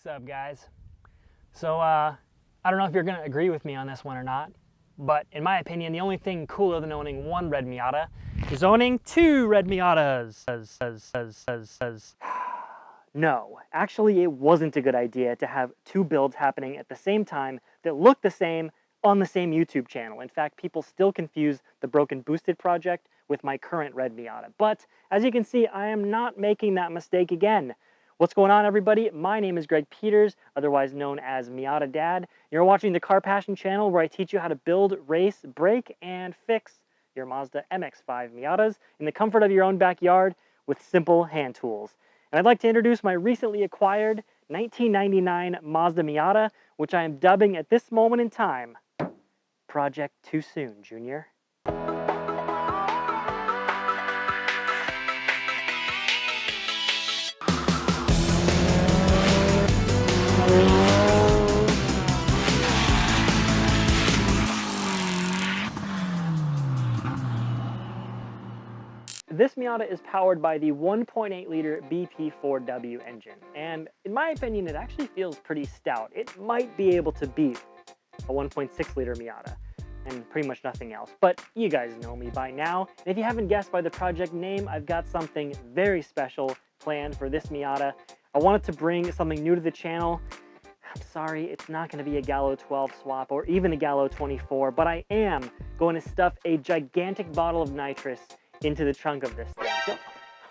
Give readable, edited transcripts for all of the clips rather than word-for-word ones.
What's up, guys? So, I don't know if you're gonna agree with me on this one or not, but in my opinion, the only thing cooler than owning one red Miata is owning two red Miatas. No, actually it wasn't a good idea to have two builds happening at the same time that look the same on the same YouTube channel. In fact, people still confuse the Broken Boosted project with my current red Miata. But as you can see, I am not making that mistake again. What's going on, everybody? My name is Greg Peters, otherwise known as Miata Dad. You're watching the Car Passion channel, where I teach you how to build, race, break, and fix your Mazda MX-5 Miatas in the comfort of your own backyard with simple hand tools. And I'd like to introduce my recently acquired 1999 Mazda Miata, which I am dubbing at this moment in time, Project Too Soon, Junior. This Miata is powered by the 1.8 liter BP4W engine, and in my opinion, it actually feels pretty stout. It might be able to beat a 1.6 liter Miata and pretty much nothing else, but you guys know me by now. And if you haven't guessed by the project name, I've got something very special planned for this Miata. I wanted to bring something new to the channel. I'm sorry, it's not going to be a Gallo 12 swap or even a Gallo 24, but I am going to stuff a gigantic bottle of nitrous into the trunk of this thing.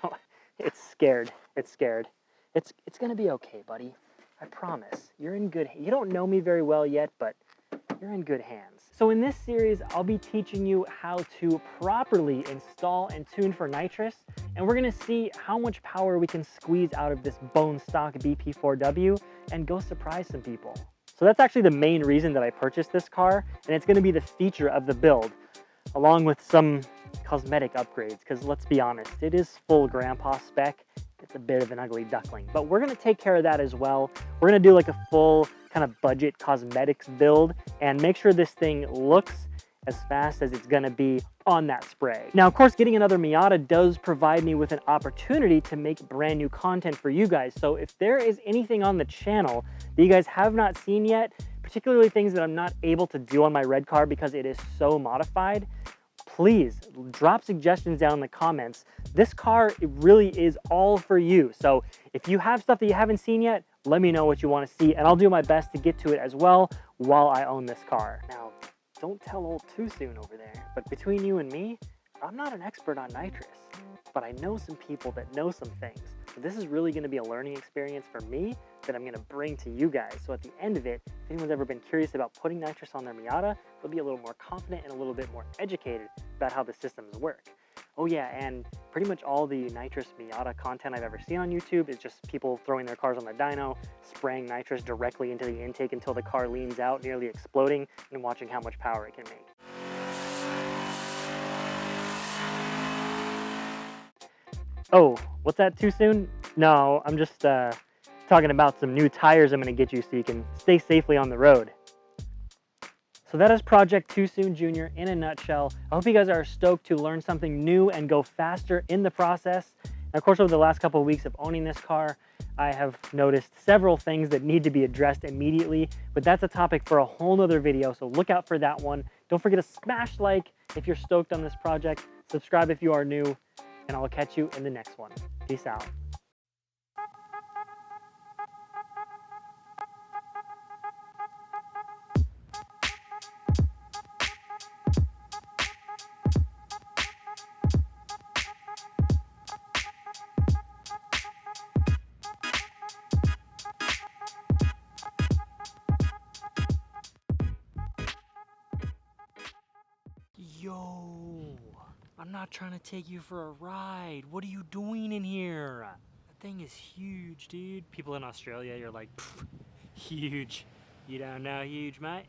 Oh, it's scared. It's scared. It's gonna be okay, buddy. I promise. You're in good hands. You don't know me very well yet, but you're in good hands. So in this series, I'll be teaching you how to properly install and tune for nitrous, and we're gonna see how much power we can squeeze out of this bone stock BP4W and go surprise some people. So that's actually the main reason that I purchased this car, and it's gonna be the feature of the build, along with some cosmetic upgrades, because let's be honest, it is full grandpa spec. It's a bit of an ugly duckling, but we're going to take care of that as well. We're going to do like a full kind of budget cosmetics build and make sure this thing looks as fast as it's going to be on that spray. Now, of course, getting another Miata does provide me with an opportunity to make brand new content for you guys. So if there is anything on the channel that you guys have not seen yet, particularly things that I'm not able to do on my red car because it is so modified, please drop suggestions down in the comments. This car, it really is all for you. So if you have stuff that you haven't seen yet, let me know what you want to see, and I'll do my best to get to it as well while I own this car. Now, don't tell old Too Soon over there, but between you and me, I'm not an expert on nitrous, but I know some people that know some things. So this is really going to be a learning experience for me that I'm going to bring to you guys. So at the end of it, if anyone's ever been curious about putting nitrous on their Miata, they'll be a little more confident and a little bit more educated about how the systems work. Oh yeah, and pretty much all the nitrous Miata content I've ever seen on YouTube is just people throwing their cars on the dyno, spraying nitrous directly into the intake until the car leans out, nearly exploding, and watching how much power it can make. Oh, what's that, Too Soon? No, I'm just talking about some new tires I'm going to get you so you can stay safely on the road. So that is Project Too Soon Junior in a nutshell. I hope you guys are stoked to learn something new and go faster in the process. And of course, over the last couple of weeks of owning this car, I have noticed several things that need to be addressed immediately, but that's a topic for a whole nother video, so look out for that one. Don't forget to smash like if you're stoked on this project, subscribe if you are new, and I'll catch you in the next one. Peace out. Yo, I'm not trying to take you for a ride. What are you doing in here? That thing is huge, dude. People in Australia, you're like, huge. You don't know huge, mate?